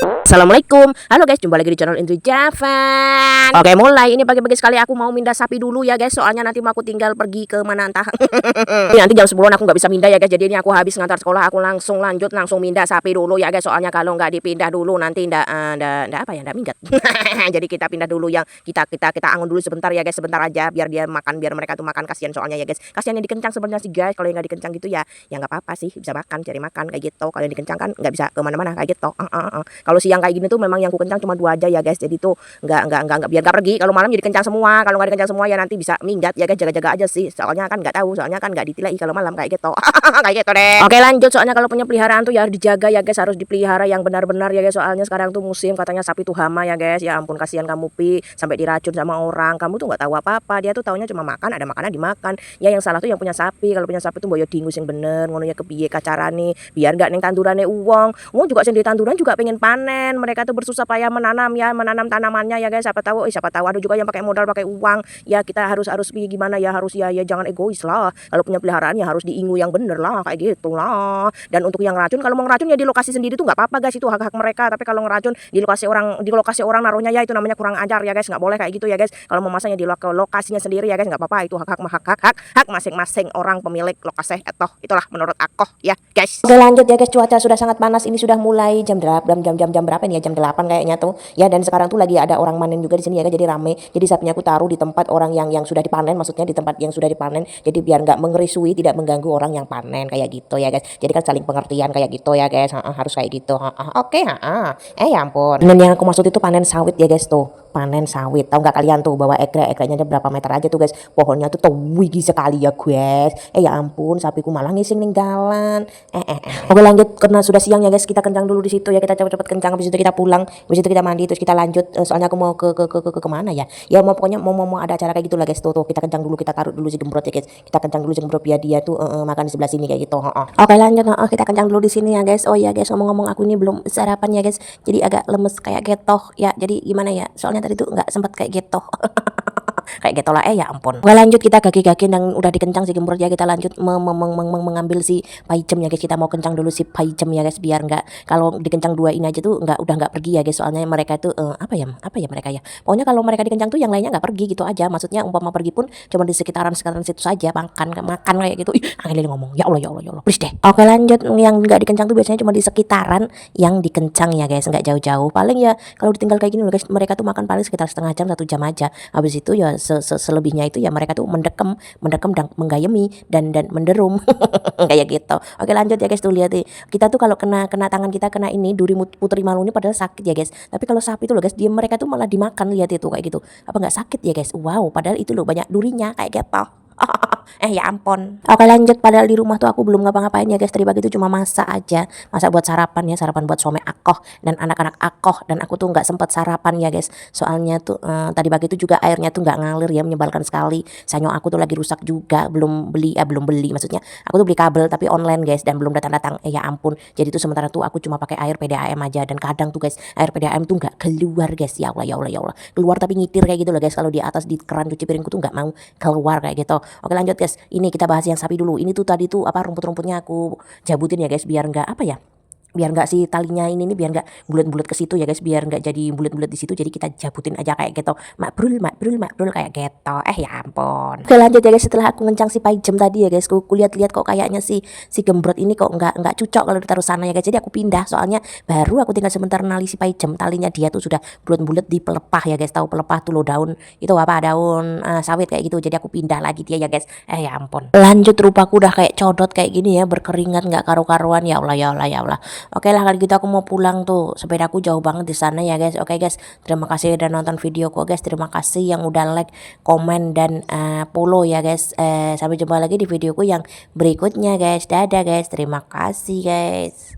Assalamualaikum. Halo guys, jumpa lagi di channel Indri Javan. Oke, mulai. Ini pagi-pagi sekali aku mau mindah sapi dulu ya guys. Soalnya nanti mau aku tinggal pergi ke mana entah. Nanti jam 10 aku nggak bisa mindah ya guys. Jadi ini aku habis ngantar sekolah, aku langsung mindah sapi dulu ya guys. Soalnya kalau nggak dipindah dulu nanti ndak minggat. Jadi kita pindah dulu yang kita angon dulu sebentar ya guys. Sebentar aja biar dia makan, biar mereka tuh makan, kasihan soalnya ya guys. Kasihan yang dikencang sebenarnya sih guys. Kalau yang nggak dikencang gitu ya nggak apa-apa sih, bisa makan, cari makan kayak gitu. Kalau yang dikencang kan nggak bisa kemana-mana kayak gitu. Kalau siang kayak gini tuh memang yang ku kencang cuma 2 aja ya guys. Jadi tuh nggak biar nggak pergi. Kalau malam jadi kencang semua. Kalau nggak dikencang semua ya nanti bisa minggat ya guys. Jaga-jaga aja sih. Soalnya kan nggak tahu. Soalnya kan nggak ditilai kalau malam kayak gitu. Kayak gitu deh. Oke, lanjut. Soalnya kalau punya peliharaan tuh ya harus dijaga ya guys. Harus dipelihara yang benar-benar ya guys. Soalnya sekarang tuh musim katanya sapi tuh hama ya guys. Ya ampun, kasihan kamu Pi, sampai diracun sama orang. Kamu tuh nggak tahu apa-apa. Dia tuh taunya cuma makan, ada makanan dimakan. Ya yang salah tuh yang punya sapi. Kalau punya sapi tuh boyo dingus yang bener. Ngononya kepiye kacarane biar nggak neng tandurane uang juga sendiri tanduran juga pengen panen. Mereka tuh bersusah payah menanam tanamannya ya guys. Siapa tahu ada juga yang pakai modal, pakai uang. Ya kita harus gimana ya, harus ya jangan egois lah. Kalau punya peliharaan ya harus diingu yang bener lah kayak gitu lah. Dan untuk yang racun, kalau mau ngeracun ya di lokasi sendiri tuh nggak apa-apa guys, itu hak-hak mereka. Tapi kalau ngeracun di lokasi orang naruhnya ya itu namanya kurang ajar ya guys, nggak boleh kayak gitu ya guys. Kalau mau masangnya di lokasinya sendiri ya guys nggak apa-apa, itu hak masing-masing orang pemilik lokasi. Itulah menurut aku ya guys. Oke, lanjut ya guys, cuaca sudah sangat panas. Ini sudah mulai jam berapa ini ya, jam 8 kayaknya tuh ya. Dan sekarang tuh lagi ada orang manen juga di sini ya guys, jadi rame. Jadi sapinya aku taruh di tempat orang yang sudah dipanen, maksudnya di tempat yang sudah dipanen. Jadi biar nggak mengerisui, tidak mengganggu orang yang panen kayak gitu ya guys. Jadi kan saling pengertian kayak gitu ya guys. Harus kayak gitu. Oke, ya ampun. Dan yang aku maksud itu panen sawit ya guys, tuh panen sawit. Tahu nggak kalian tuh bahwa ekrenya ada berapa meter aja tuh guys. Pohonnya tuh tinggi sekali ya guys. Ya ampun, sapiku malah ngising ninggalan. Oke, lanjut karena sudah siang ya guys, kita kencang dulu di situ ya. Kita cepet-cepet kencang, habis itu kita pulang, habis itu kita mandi, terus kita lanjut. Soalnya aku mau ke mana ya? Ya mau pokoknya mau ada acara kayak gitu lah guys. Tuh kita kencang dulu, kita taruh dulu si gembrot ya guys. Kita kencang dulu si gembrot biar dia tuh makan di sebelah sini kayak gitu. Oke, lanjut. Kita kencang dulu di sini ya guys. Oh ya guys, ngomong-ngomong aku ini belum sarapan ya guys. Jadi agak lemes kayak getoh ya. Jadi gimana ya? Soalnya tadi tuh nggak sempat kayak getoh. Kayak gitu lah, ya ampun. Oke, lanjut kita gaki-gaki yang udah dikencang si gembrot ya. Kita lanjut mengambil si paijem ya guys. Kita mau kencang dulu si paijem ya guys, biar nggak, kalau dikencang 2 ini aja tuh udah nggak pergi ya guys. Soalnya mereka tuh apa ya mereka ya, pokoknya kalau mereka dikencang tuh yang lainnya nggak pergi gitu aja. Maksudnya umpama pergi pun cuma di sekitaran situ saja, makan kayak gitu. Angel ngomong ya Allah please deh. Oke, lanjut. Yang nggak dikencang tuh biasanya cuma di sekitaran yang dikencang ya guys, nggak jauh-jauh. Paling ya kalau ditinggal kayak gini loh guys, mereka tuh makan paling sekitar setengah jam 1 jam aja. Habis itu ya selebihnya itu ya mereka tuh mendekem dan menggayemi dan menderum kayak gitu. Oke, lanjut ya guys, tuh lihat nih. Kita tuh kalau kena tangan kita, kena ini duri putri malu ini padahal sakit ya guys. Tapi kalau sapi itu loh guys, dia mereka tuh malah dimakan, lihat itu kayak gitu. Apa nggak sakit ya guys? Wow, padahal itu loh banyak durinya kayak gitu. Ya ampun. Oke, lanjut. Padahal di rumah tuh aku belum ngapa-ngapain ya guys. Tadi pagi itu cuma masak aja, masak buat sarapan ya, sarapan buat suami akoh dan anak-anak akoh. Dan aku tuh nggak sempet sarapan ya guys. Soalnya tuh tadi pagi itu juga airnya tuh nggak ngalir ya, menyebalkan sekali. Sanyo aku tuh lagi rusak juga, belum beli maksudnya aku tuh beli kabel tapi online guys, dan belum datang. Ya ampun. Jadi tuh sementara tuh aku cuma pakai air PDAM aja, dan kadang tuh guys air PDAM tuh nggak keluar guys. Ya Allah, keluar tapi ngitir kayak gitu loh guys. Kalau di atas di keran cuci piringku tuh nggak mau keluar kayak gitu. Oke, lanjut guys, ini kita bahas yang sapi dulu. Ini tuh tadi tuh rumput-rumputnya aku jabutin ya guys, biar nggak biar nggak si talinya ini biar nggak bulat-bulat ke situ ya guys, biar nggak jadi bulat-bulat di situ. Jadi kita jabutin aja kayak gitu, makbrul kayak gitu. Ya ampun. Oke, lanjut ya guys, setelah aku ngencang si paijem tadi ya guys, aku lihat kok kayaknya si gembrot ini kok nggak cocok kalau ditaruh sana ya guys. Jadi aku pindah, soalnya baru aku tinggal sebentar nali si paijem, talinya dia tuh sudah bulat-bulat di pelepah ya guys. Tahu pelepah tuh lo, daun itu apa, daun sawit kayak gitu. Jadi aku pindah lagi dia ya guys. Ya ampun. Lanjut, rupaku udah kayak codot kayak gini ya, berkeringat nggak karu-karuan. Ya Allah. Oke lah, kalau gitu aku mau pulang tuh. Sepedaku jauh banget di sana ya guys. Oke guys, terima kasih udah nonton videoku guys. Terima kasih yang udah like, komen dan follow ya guys. Sampai jumpa lagi di videoku yang berikutnya guys. Dadah guys. Terima kasih guys.